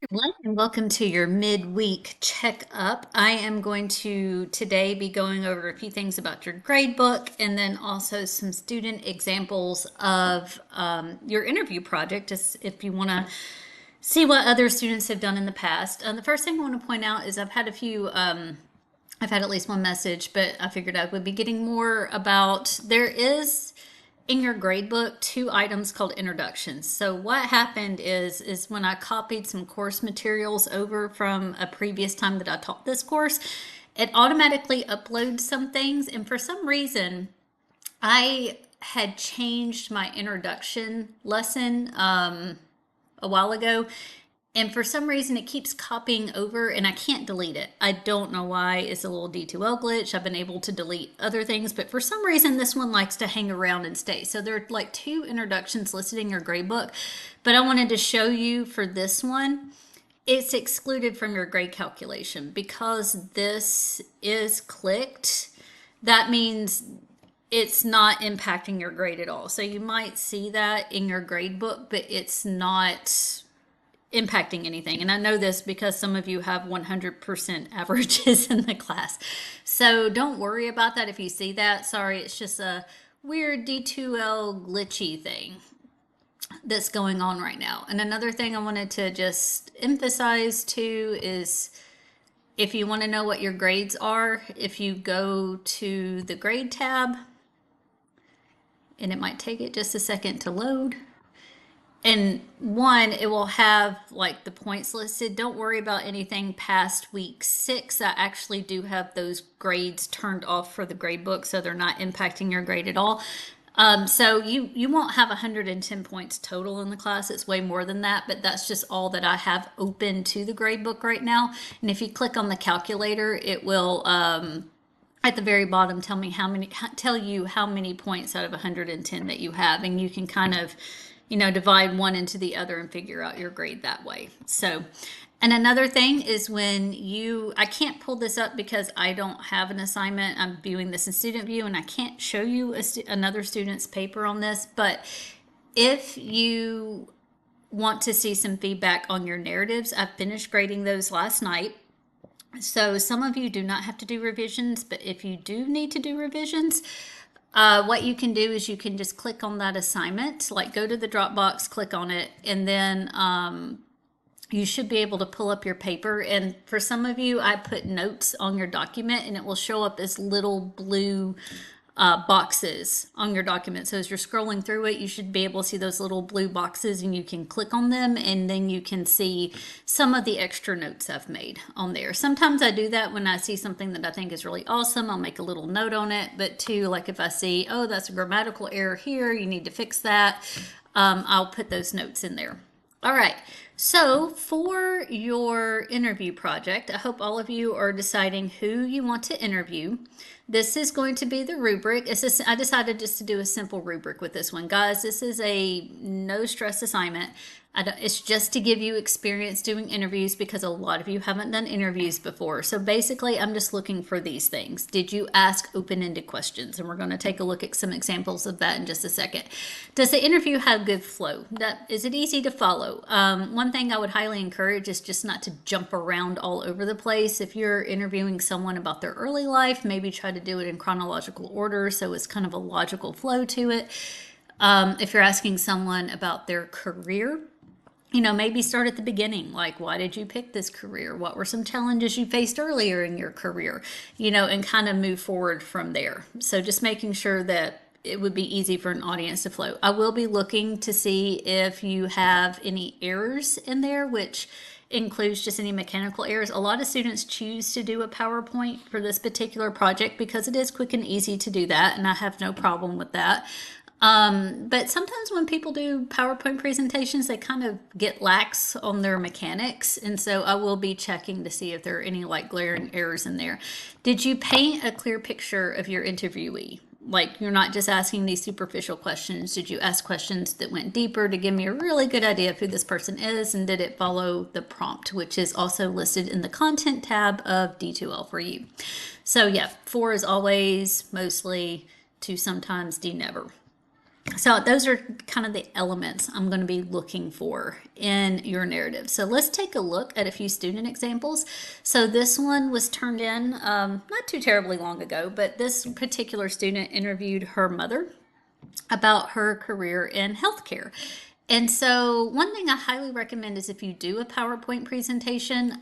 Everyone, and welcome to your midweek checkup. I am going to today be going over a few things about your grade book and then also some student examples of your interview project, just if you want to see what other students have done in the past. The first thing I want to point out is I've had at least one message, but I figured I would be getting more about. There is in your gradebook two items called introductions. So what happened is when I copied some course materials over from a previous time that I taught this course, it automatically uploads some things, and for some reason I had changed my introduction lesson a while ago, and for some reason it keeps copying over and I can't delete it. I don't know why. It's a little D2L glitch. I've been able to delete other things, but for some reason this one likes to hang around and stay. So there are like two introductions listed in your gradebook, but I wanted to show you for this one. It's excluded from your grade calculation because this is clicked. That means it's not impacting your grade at all. So you might see that in your grade book, but it's not impacting anything. And I know this because some of you have 100% averages in the class. So don't worry about that if you see that. Sorry, it's just a weird D2L glitchy thing that's going on right now. And another thing I wanted to just emphasize too is if you want to know what your grades are, if you go to the grade tab, and it might take it just a second to load. And one, it will have like the points listed. Don't worry about anything past week 6. I actually do have those grades turned off for the grade book, so they're not impacting your grade at all. So you won't have 110 points total in the class. It's way more than that, but that's just all that I have open to the grade book right now. And if you click on the calculator, it will at the very bottom tell you how many points out of 110 that you have, and you can kind of divide one into the other and figure out your grade that way. So, and another thing is I can't pull this up because I don't have an assignment. I'm viewing this in student view and I can't show you another student's paper on this, but if you want to see some feedback on your narratives, I finished grading those last night. So some of you do not have to do revisions, but if you do need to do revisions, what you can do is you can just click on that assignment, like go to the Dropbox, click on it, and then you should be able to pull up your paper. And for some of you, I put notes on your document and it will show up as little blue boxes on your document. So as you're scrolling through it, you should be able to see those little blue boxes and you can click on them and then you can see some of the extra notes I've made on there. Sometimes I do that when I see something that I think is really awesome. I'll make a little note on it, but too, like if I see, oh, that's a grammatical error here, you need to fix that, I'll put those notes in there. All right, so for your interview project, I hope all of you are deciding who you want to interview. This is going to be the rubric. I decided just to do a simple rubric with this one. Guys, this is a no stress assignment. It's just to give you experience doing interviews because a lot of you haven't done interviews before. So basically, I'm just looking for these things. Did you ask open-ended questions? And we're going to take a look at some examples of that in just a second. Does the interview have good flow? Is it easy to follow? One thing I would highly encourage is just not to jump around all over the place. If you're interviewing someone about their early life, maybe try to do it in chronological order so it's kind of a logical flow to it. If you're asking someone about their career, maybe start at the beginning. Like, why did you pick this career? What were some challenges you faced earlier in your career? And kind of move forward from there. So just making sure that it would be easy for an audience to flow. I will be looking to see if you have any errors in there, which includes just any mechanical errors. A lot of students choose to do a PowerPoint for this particular project because it is quick and easy to do that, and I have no problem with that. But sometimes when people do PowerPoint presentations, they kind of get lax on their mechanics. And so I will be checking to see if there are any like glaring errors in there. Did you paint a clear picture of your interviewee? Like, you're not just asking these superficial questions. Did you ask questions that went deeper to give me a really good idea of who this person is? And did it follow the prompt, which is also listed in the content tab of D2L for you? So yeah, 4 is always, mostly, 2 sometimes, D never. So those are kind of the elements I'm going to be looking for in your narrative. So let's take a look at a few student examples. So this one was turned in not too terribly long ago, but this particular student interviewed her mother about her career in healthcare. And so one thing I highly recommend is if you do a PowerPoint presentation,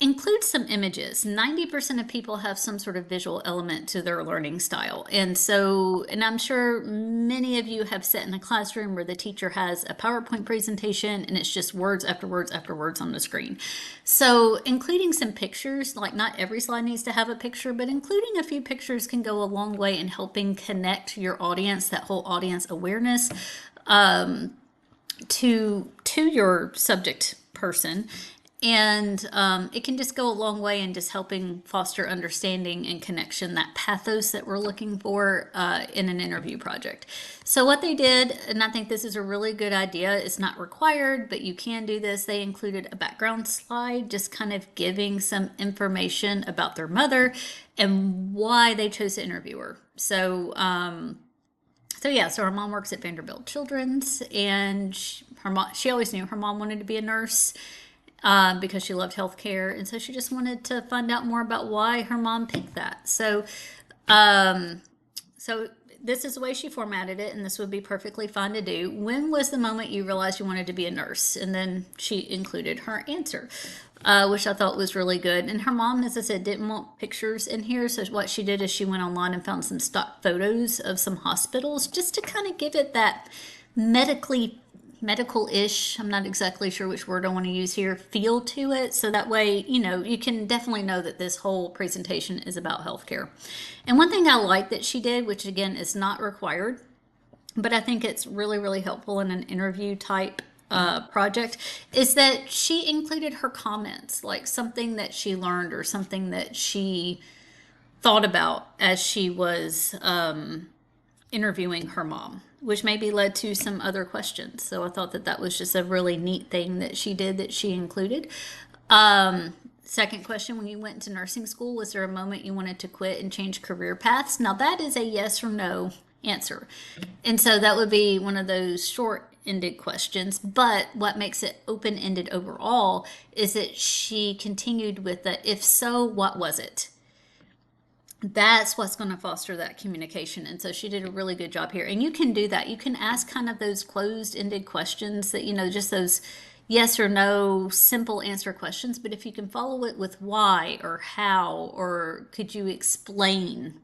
include some images. 90% of people have some sort of visual element to their learning style. And so, and I'm sure many of you have sat in a classroom where the teacher has a PowerPoint presentation and it's just words after words after words on the screen. So including some pictures, like not every slide needs to have a picture, but including a few pictures can go a long way in helping connect your audience, that whole audience awareness, to your subject person. And it can just go a long way in just helping foster understanding and connection, that pathos that we're looking for in an interview project. So what they did, and I think this is a really good idea, it's not required, but you can do this. They included a background slide, just kind of giving some information about their mother and why they chose to interview her. So her mom works at Vanderbilt Children's, and she always knew her mom wanted to be a nurse because she loved healthcare, and so she just wanted to find out more about why her mom picked that. So this is the way she formatted it, and this would be perfectly fine to do. When was the moment you realized you wanted to be a nurse? And then she included her answer, which I thought was really good. And her mom, as I said, didn't want pictures in here, so what she did is she went online and found some stock photos of some hospitals just to kind of give it that medical-ish, I'm not exactly sure which word I want to use here, feel to it. So that way, you can definitely know that this whole presentation is about healthcare. And one thing I like that she did, which again is not required, but I think it's really, really helpful in an interview type project, is that she included her comments, like something that she learned or something that she thought about as she was interviewing her mom, which maybe led to some other questions. So I thought that that was just a really neat thing that she did, that she included. Second question, when you went to nursing school, was there a moment you wanted to quit and change career paths? Now that is a yes or no answer. And so that would be one of those short-ended questions. But what makes it open-ended overall is that she continued with the, if so, what was it? That's what's going to foster that communication. And so she did a really good job here. And you can do that. You can ask kind of those closed-ended questions that, just those yes or no simple answer questions. But if you can follow it with why or how, or could you explain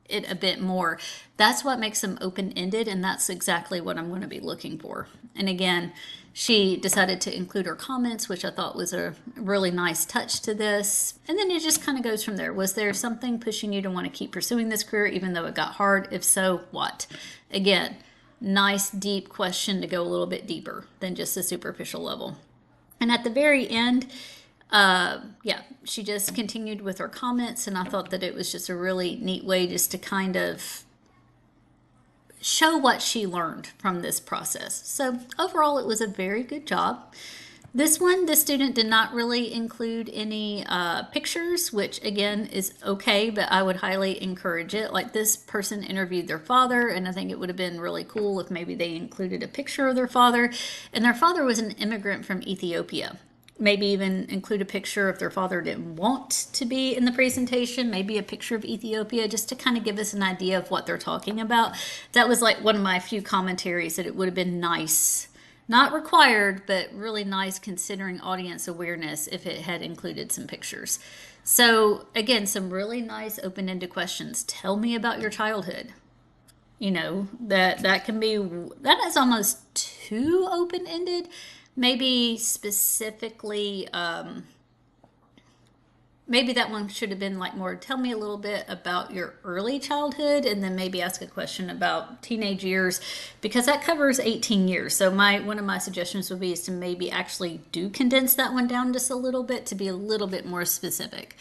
it a bit more, that's what makes them open-ended, and that's exactly what I'm going to be looking for. And again, she decided to include her comments, which I thought was a really nice touch to this. And then it just kind of goes from there. Was there something pushing you to want to keep pursuing this career even though it got hard? If so, what? Again, nice deep question to go a little bit deeper than just the superficial level. And at the very end, she just continued with her comments, and I thought that it was just a really neat way just to kind of show what she learned from this process. So overall, it was a very good job. This one, the student did not really include any pictures, which again is okay, but I would highly encourage it. Like, this person interviewed their father, and I think it would have been really cool if maybe they included a picture of their father. And their father was an immigrant from Ethiopia. Maybe even include a picture if their father didn't want to be in the presentation, maybe a picture of Ethiopia, just to kind of give us an idea of what they're talking about. That was like one of my few commentaries, that it would have been nice, not required, but really nice considering audience awareness, if it had included some pictures. So again, some really nice open-ended questions. Tell me about your childhood. That can be, that is almost too open-ended. Maybe specifically, maybe that one should have been like more, tell me a little bit about your early childhood, and then maybe ask a question about teenage years, because that covers 18 years. So one of my suggestions would be is to maybe actually do condense that one down just a little bit to be a little bit more specific.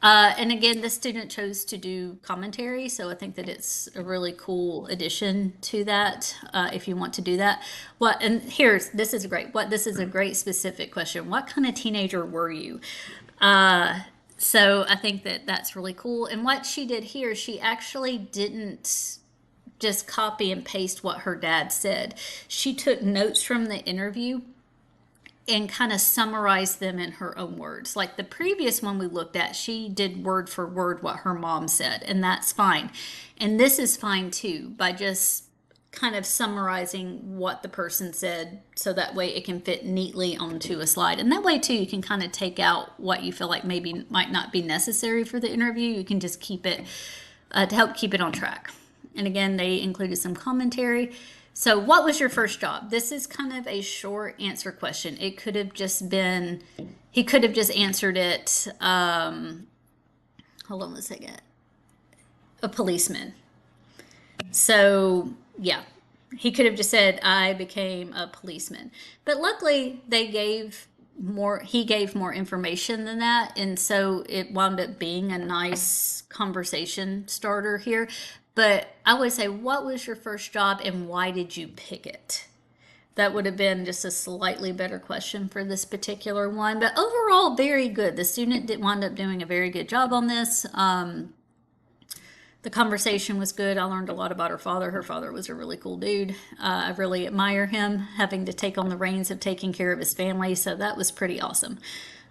And again, the student chose to do commentary, so I think that it's a really cool addition to that, if you want to do that. This is a great specific question. What kind of teenager were you? So I think that that's really cool. And what she did here, she actually didn't just copy and paste what her dad said. She took notes from the interview and kind of summarized them in her own words. Like the previous one we looked at, she did word for word what her mom said, and that's fine. And this is fine too, by just kind of summarizing what the person said so that way it can fit neatly onto a slide. And that way too, you can kind of take out what you feel like maybe might not be necessary for the interview. You can just keep it to help keep it on track. And again, they included some commentary. So, what was your first job? This is kind of a short answer question. It could have just been, he could have just answered it, hold on a second, a policeman. So, yeah, he could have just said, I became a policeman. But luckily, he gave more information than that. And so it wound up being a nice conversation starter here. But I would say, what was your first job and why did you pick it? That would have been just a slightly better question for this particular one. But overall, very good. The student did wind up doing a very good job on this. The conversation was good. I learned a lot about her father. Her father was a really cool dude. I really admire him having to take on the reins of taking care of his family. So that was pretty awesome.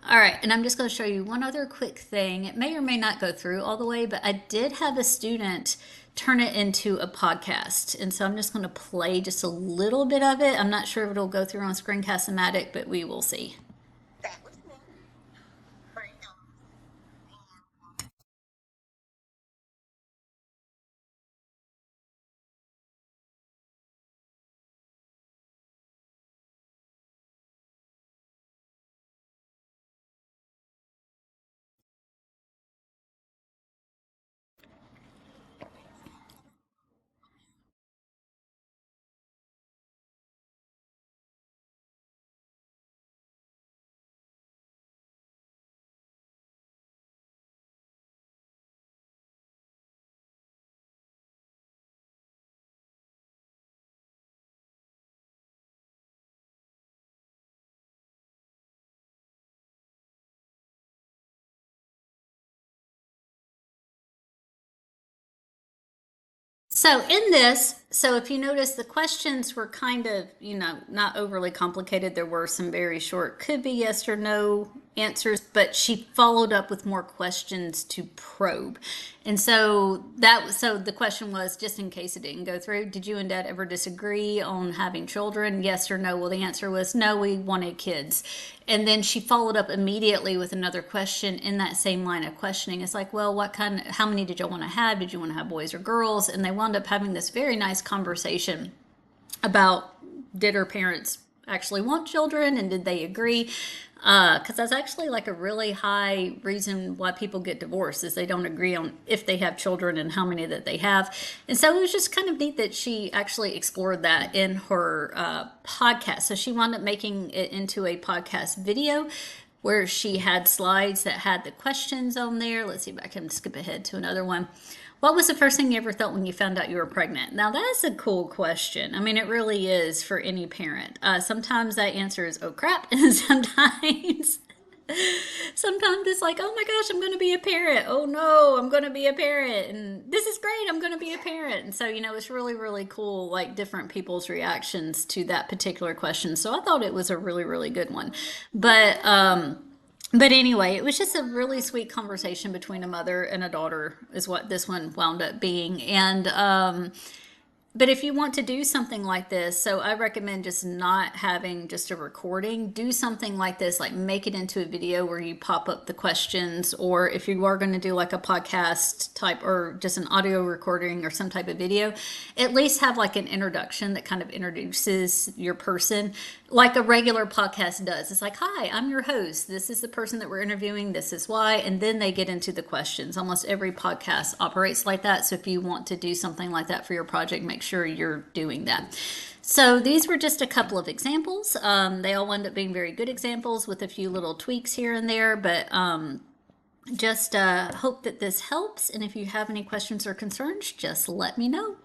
All right, and I'm just going to show you one other quick thing. It may or may not go through all the way, but I did have a student turn it into a podcast. And so I'm just going to play just a little bit of it. I'm not sure if it'll go through on Screencast-O-Matic, but we will see. So in this, so if you notice, the questions were kind of, not overly complicated. There were some very short, could be yes or no answers, but she followed up with more questions to probe. And so so the question was, just in case it didn't go through, did you and Dad ever disagree on having children? Yes or no? Well, the answer was no, we wanted kids. And then she followed up immediately with another question in that same line of questioning. It's like, well, how many did you want to have? Did you want to have boys or girls? And they wound up having this very nice conversation about, did her parents actually want children and did they agree? Because that's actually like a really high reason why people get divorced, is they don't agree on if they have children and how many that they have. And so it was just kind of neat that she actually explored that in her podcast. So she wound up making it into a podcast video where she had slides that had the questions on there. Let's see if I can skip ahead to another one. What was the first thing you ever thought when you found out you were pregnant? Now, that's a cool question. I mean, it really is for any parent. Sometimes that answer is, oh crap. And sometimes it's like, oh my gosh, I'm going to be a parent. Oh no, I'm going to be a parent. And this is great. I'm going to be a parent. And so, it's really, really cool, like different people's reactions to that particular question. So I thought it was a really, really good one. But anyway, it was just a really sweet conversation between a mother and a daughter, is what this one wound up being. And but if you want to do something like this, so I recommend just not having just a recording. Do something like this, like make it into a video where you pop up the questions, or if you are going to do like a podcast type or just an audio recording or some type of video, at least have like an introduction that kind of introduces your person, like a regular podcast does. It's like, hi, I'm your host. This is the person that we're interviewing. This is why. And then they get into the questions. Almost every podcast operates like that. So if you want to do something like that for your project, make sure you're doing that. So these were just a couple of examples. They all end up being very good examples with a few little tweaks here and there, but just hope that this helps. And if you have any questions or concerns, just let me know.